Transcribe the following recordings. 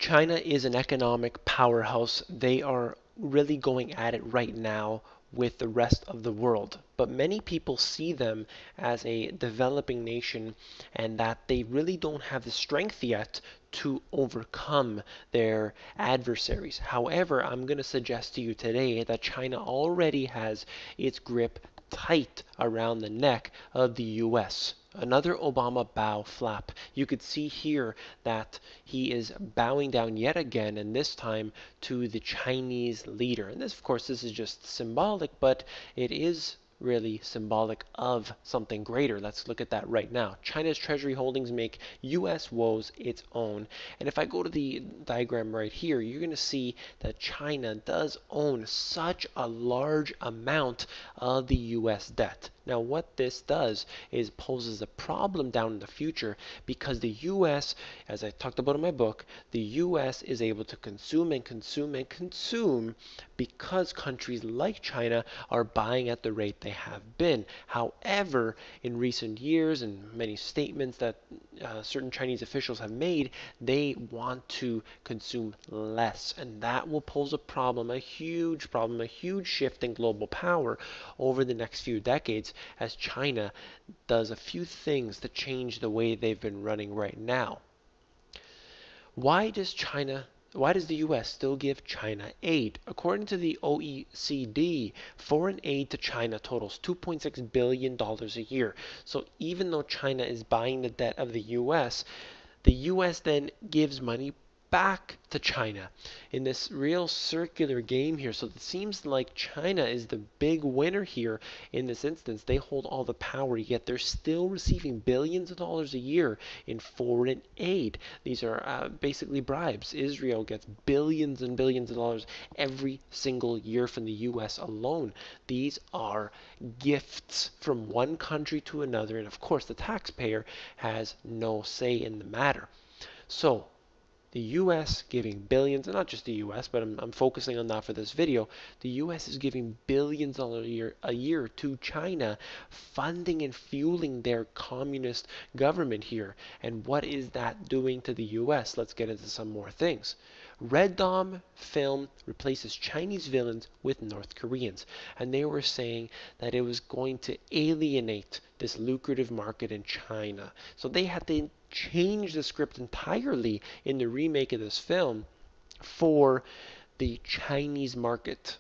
China is an economic powerhouse. They are really going at it right now with the rest of the world. But many people see them as a developing nation and that they really don't have the strength yet to overcome their adversaries. However, I'm going to suggest to you today that China already has its grip tight around the neck of the US. Another Obama bow flap. You could see here that he is bowing down yet again, and this time to the Chinese leader. And this, of course, this is just symbolic, but it is really symbolic of something greater. Let's look at that right now. China's Treasury Holdings make US woes its own. And if I go to the diagram right here, you're going to see that China does own such a large amount of the US debt. Now, what this does is poses a problem down in the future because the US, as I talked about in my book, the US is able to consume and consume and consume because countries like China are buying at the rate they have been. However, in recent years and many statements that certain Chinese officials have made, they want to consume less, and that will pose a problem, a huge shift in global power over the next few decades as China does a few things to change the way they've been running right now. Why does the US still give China aid? According to the OECD, foreign aid to China totals $2.6 billion a year. So even though China is buying the debt of the US then gives money back to China in this real circular game here. So it seems like China is the big winner here in this instance. They hold all the power, yet they're still receiving billions of dollars a year in foreign aid. These are basically bribes. Israel gets billions and billions of dollars every single year from the US alone. These are gifts from one country to another, and of course the taxpayer has no say in the matter. So the US giving billions, and not just the US, but I'm focusing on that for this video. The US is giving billions a year to China, funding and fueling their communist government here. And what is that doing to the US? Let's get into some more things. Red Dawn film replaces Chinese villains with North Koreans, and they were saying that it was going to alienate this lucrative market in China. So they had to change the script entirely in the remake of this film for the Chinese market.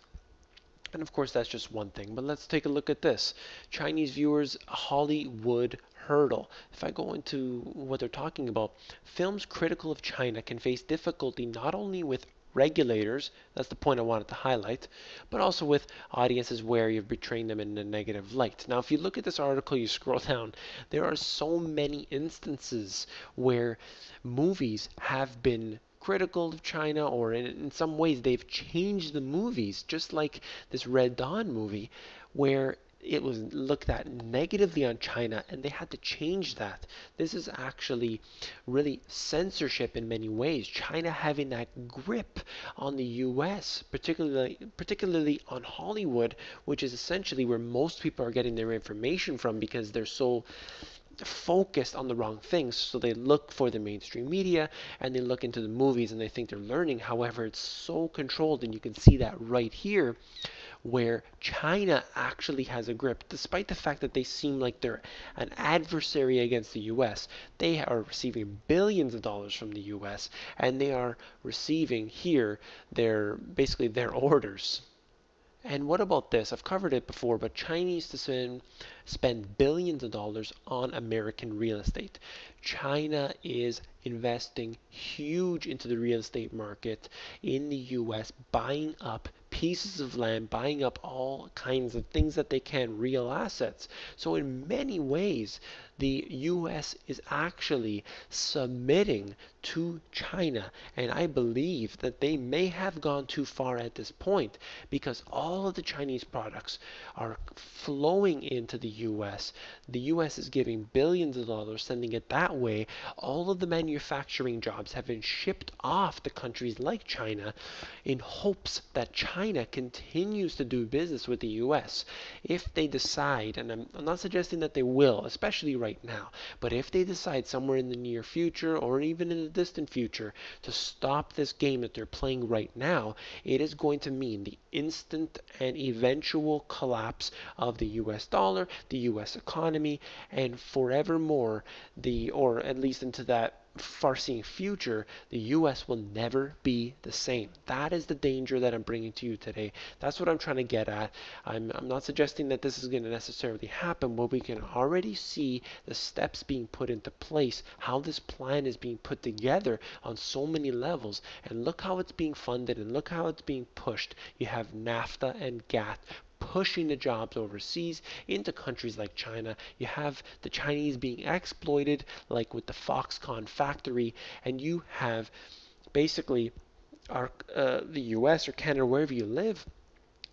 And of course, that's just one thing. But let's take a look at this. Chinese viewers' Hollywood hurdle. If I go into what they're talking about, films critical of China can face difficulty not only with regulators, that's the point I wanted to highlight, but also with audiences wary of betraying them in a negative light. Now, if you look at this article, you scroll down, there are so many instances where movies have been critical of China, or in some ways they've changed the movies, just like this Red Dawn movie, where it was looked at negatively on China and they had to change that. This is actually really censorship in many ways. China having that grip on the US, particularly on Hollywood, which is essentially where most people are getting their information from because they're so focused on the wrong things. So they look for the mainstream media and they look into the movies and they think they're learning. However, it's so controlled, and you can see that right here where China actually has a grip. Despite the fact that they seem like they're an adversary against the US, they are receiving billions of dollars from the US, and they are receiving here basically their orders. And what about this? I've covered it before, but Chinese to spend billions of dollars on American real estate. China is investing huge into the real estate market in the US, buying up pieces of land, buying up all kinds of things that they can, real assets. So in many ways, the US is actually submitting to China, and I believe that they may have gone too far at this point because all of the Chinese products are flowing into the US. The US is giving billions of dollars, sending it that way. All of the manufacturing jobs have been shipped off to countries like China in hopes that China continues to do business with the US. If they decide, and I'm not suggesting that they will, especially right now. But if they decide somewhere in the near future or even in the distant future to stop this game that they're playing right now, it is going to mean the instant and eventual collapse of the US dollar, the US economy, and forevermore, or at least into that far-seeing future, the US will never be the same. That is the danger that I'm bringing to you today. That's what I'm trying to get at. I'm not suggesting that this is going to necessarily happen, but we can already see the steps being put into place, how this plan is being put together on so many levels, and look how it's being funded and look how it's being pushed. You have NAFTA and GATT pushing the jobs overseas into countries like China. You have the Chinese being exploited, like with the Foxconn factory, and you have basically the US or Canada, wherever you live,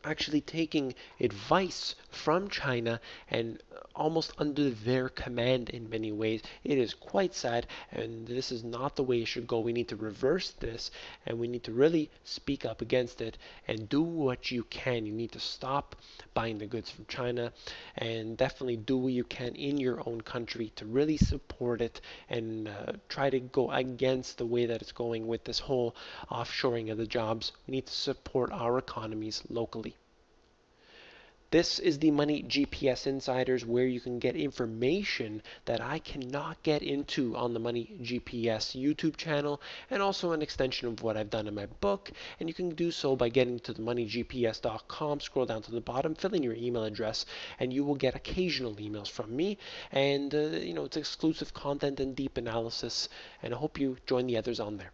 actually taking advice from China and almost under their command in many ways. It is quite sad, and this is not the way it should go. We need to reverse this, and we need to really speak up against it and do what you can. You need to stop buying the goods from China and definitely do what you can in your own country to really support it and try to go against the way that it's going with this whole offshoring of the jobs. We need to support our economies locally. This is the Money GPS Insiders, where you can get information that I cannot get into on the Money GPS YouTube channel, and also an extension of what I've done in my book. And you can do so by getting to themoneygps.com, scroll down to the bottom, fill in your email address, and you will get occasional emails from me. And it's exclusive content and deep analysis. And I hope you join the others on there.